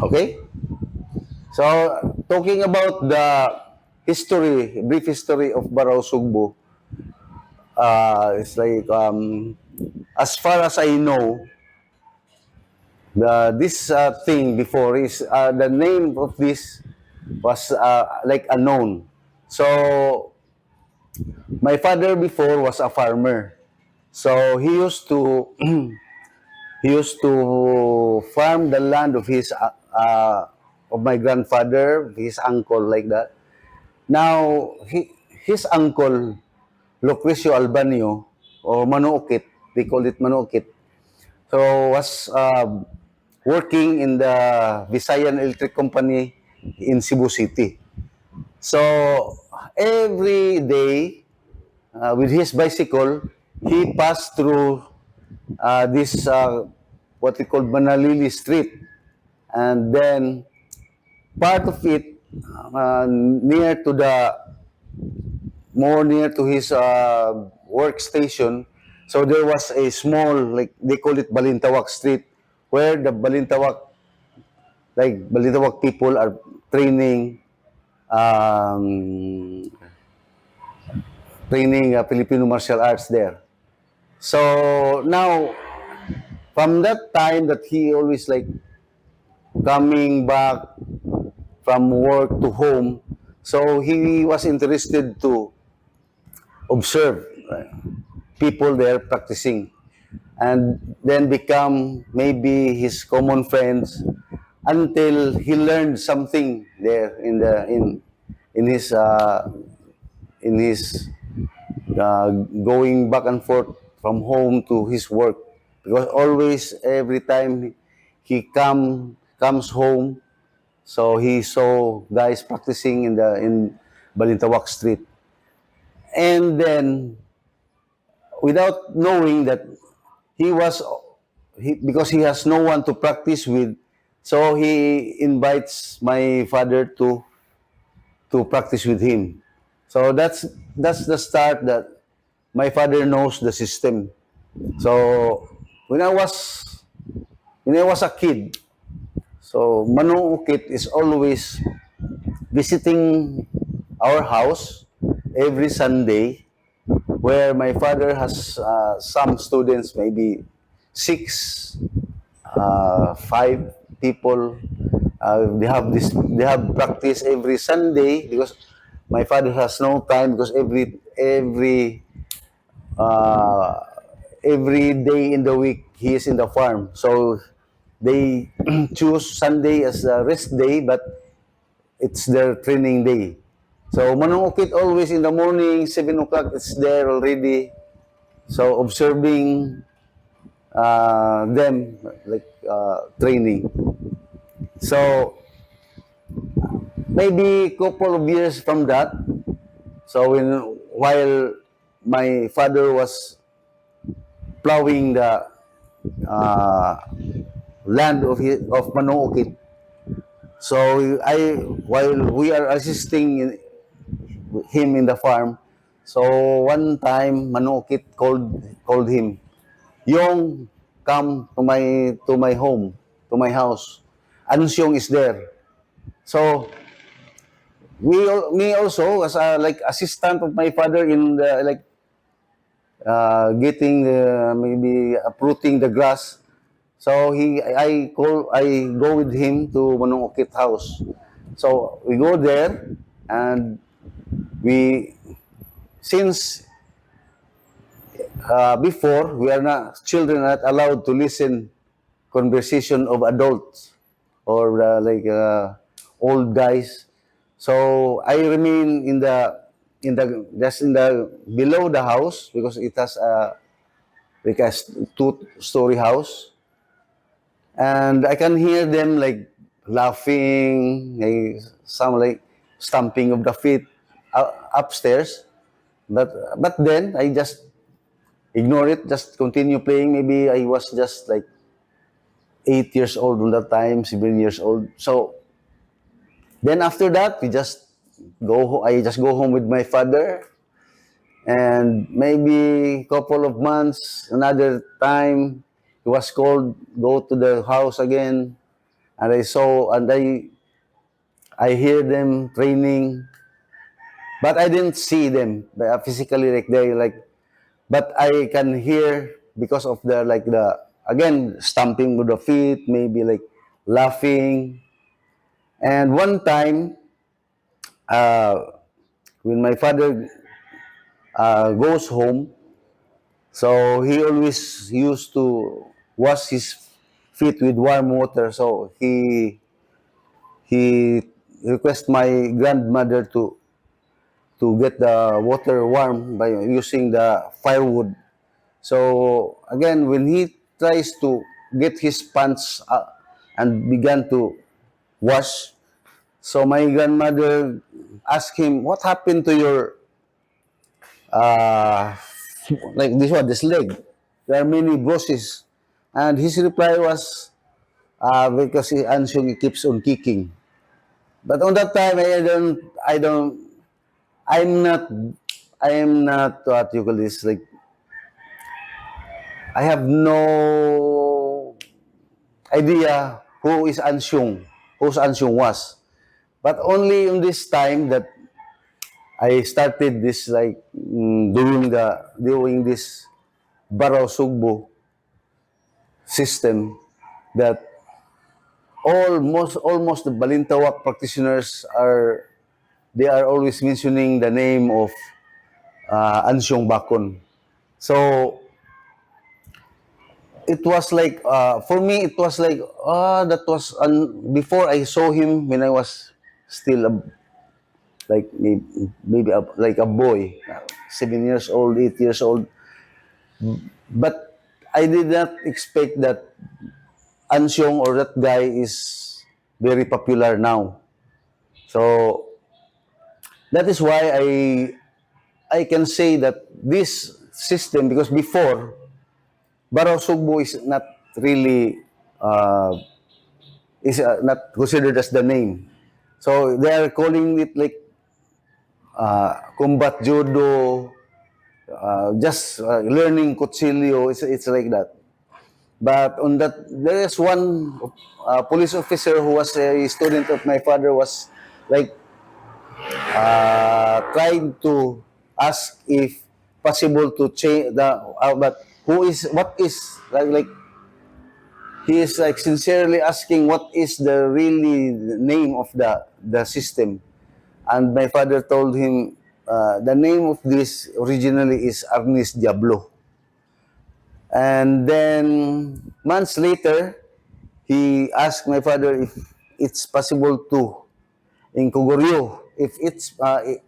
Okay? So, talking about the history, brief history of Baraw Sugbo, it's like, as far as I know, this thing before is, the name of this was like unknown. So, my father before was a farmer. So, he used to he used to farm the land of his of my grandfather, his uncle, like that. Now, his uncle, Lucrecio Albanio, or Manuokit, they call it Manuokit, so was working in the Visayan Electric Company in Cebu City. So, every day, with his bicycle, he passed through this, what we call Manalili Street. And then, part of it, near to the more near to his workstation. So there was a small, like they call it Balintawak Street, where the Balintawak people are training, um, Filipino martial arts there. So now, from that time that he always like coming back from work to home, so he was interested to observe people there practicing, and then become maybe his common friends until he learned something there in his going back and forth from home to his work, because always every time he comes home, so he saw guys practicing in Balintawak Street. And then, without knowing that he was because he has no one to practice with, so he invites my father to practice with him. So that's the start that my father knows the system. So when I was when I was a kid, so Manong Ukit is always visiting our house every Sunday, where my father has some students, maybe six, five people. They have practice every Sunday, because my father has no time, because uh, every day in the week he is in the farm. So they choose Sunday as a rest day, but it's their training day. So Manong Ukit always in the morning, 7 o'clock, it's there already. So observing them, like training. So maybe couple of years from that, so while my father was plowing the uh, land of Manong, so while we are assisting him in the farm, so one time Manokit called him, Yung, come to my home, to my house. Ansyong is there. So me also, as a like assistant of my father in the like getting maybe uprooting the grass. So I go with him to Manong Okit house. So we go there, and we since before, we are not children are not allowed to listen conversation of adults, or old guys. So I remain in the below the house, because it has a two-story house, and I can hear them like laughing, like some like stamping of the feet upstairs. But then I just ignore it, just continue playing. Maybe I was just like 8 years old on that time, 7 years old. So then after that, I just go home with my father, and maybe couple of months, another time, he was called, go to the house again, and I saw and I hear them training, but I didn't see them physically like they like, but I can hear because of the like the again stamping with the feet, maybe like laughing. And one time, uh, when my father goes home, so he always used to wash his feet with warm water. So he request my grandmother to get the water warm by using the firewood. So again, when he tries to get his pants and began to wash, so my grandmother asked him, "What happened to your uh, like this one, this leg? There are many bruises." And his reply was, because he Anshung keeps on kicking. But on that time, I'm not, I am not what you call this. Like I have no idea who is Anshung, who's Anshung was. But only in this time that I started this like doing this Baraw Sugbo system that almost the Balintawak practitioners are they are always mentioning the name of Ansyong Bakon. So it was like for me it was like that was before I saw him when I was still like maybe like a boy, 7 years old, 8 years old. But I did not expect that Ansyong or that guy is very popular now. So that is why I can say that this system, because before Baraw Sugbo is not really not considered as the name. So they are calling it like combat judo, just learning kutsilyo. It's like that. But on that, there is one police officer who was a student of my father was like trying to ask if possible to change the but who is what is like he is like sincerely asking what is the really name of the system. And my father told him the name of this originally is Arnis Diablo. And then months later, he asked my father if it's possible to in Kogoryo, if it's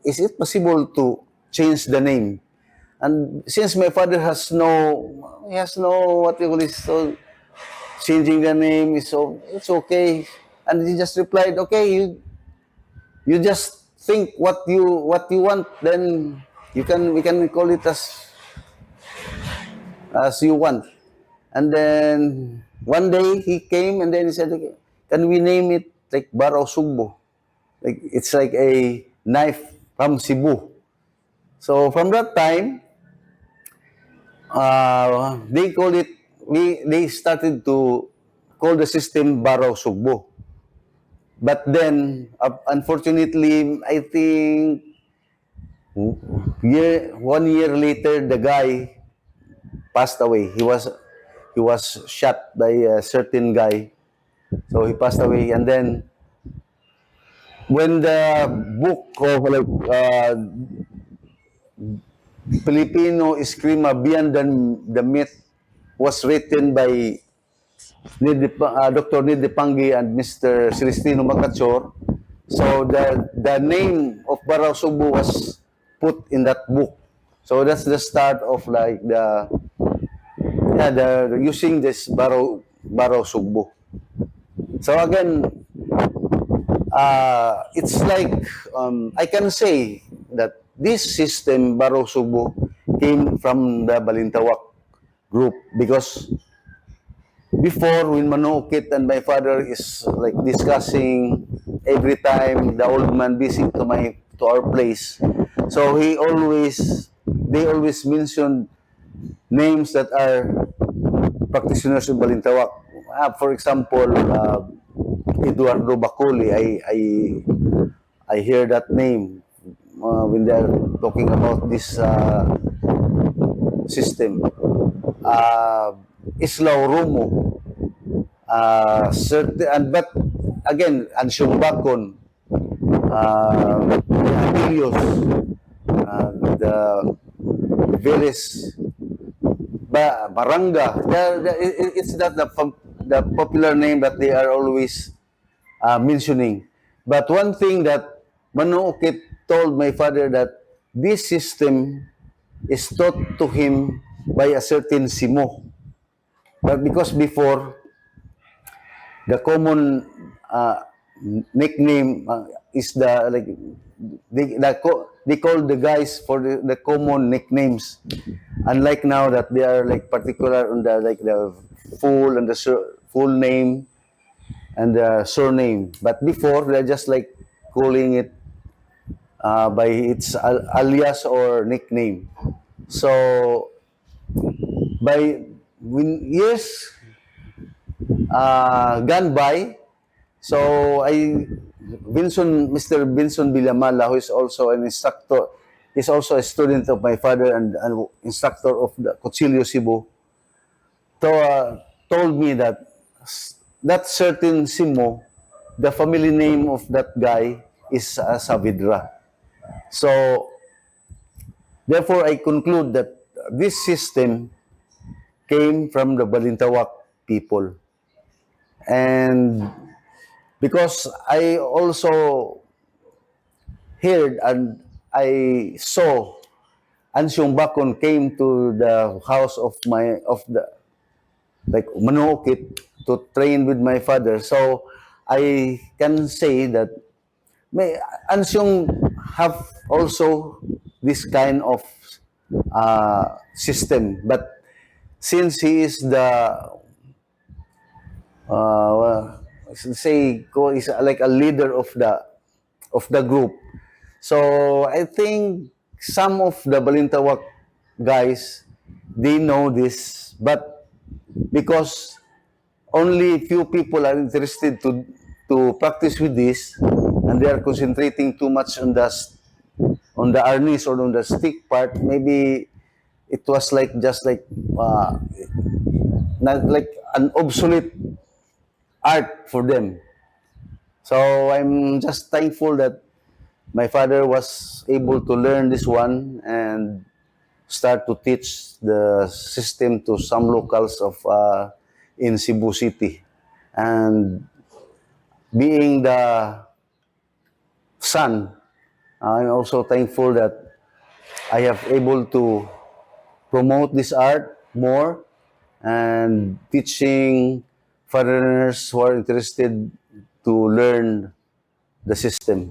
is it possible to change the name? And since my father has no, he has no what you call this, so changing the name is so it's okay. And he just replied, okay, you just think what you want, then you can we can call it as you want. And then one day he came and then he said, okay, can we name it like Baraw Sugbo? Like it's like a knife from Cebu. So from that time, they call it. They started to call the system Baraw Sugbo. But then, unfortunately, I think 1 year later, the guy passed away. He was shot by a certain guy, so he passed away. And then when the book of like Filipino Eskrima Beyond the Myth was written by Dr. Nid Pangi and Mr. Celestino Macachor. So the name of Baraw Sugbo was put in that book. So that's the start of like the using this Baraw Sugbo. So again, it's like I can say that this system Baraw Sugbo came from the Balintawak group because before when Manukit and my father is like discussing every time the old man visit to our place, so they always mention names that are practitioners in Balintawak. For example, Eduardo Bacoli. I hear that name when they are talking about this system. Uh, Islaw Romo, certain, and but again, Ansyong Bakon, Anilios, the various Baranga. It's not the popular name that they are always mentioning. But one thing that Manookit told my father that this system is taught to him by a certain Simo. But because before, the common nickname is the like they call the guys for the common nicknames, unlike now that they are like particular on the like the full and the full name and the surname. But before they're just like calling it by its alias or nickname. So by when years gone by, so Mr. Vinson Villamala, who is also an instructor, is also a student of my father and an instructor of the Cuchillo Cebu, told me that that certain Simo, the family name of that guy is Saavedra. So, therefore, I conclude that this system came from the Balintawak people. And because I also heard and I saw Ansyong Bakon came to the house of the like Manookit to train with my father. So I can say that may Ansyong have also this kind of system, but since he is the say is like a leader of the group. So I think some of the Balintawak guys they know this, but because only few people are interested to practice with this, and they are concentrating too much on the arnis or on the stick part. Maybe it was like just like not like an obsolete art for them. So I'm just thankful that my father was able to learn this one and start to teach the system to some locals of in Cebu City. And being the son, I'm also thankful that I have able to promote this art more and teaching foreigners who are interested to learn the system.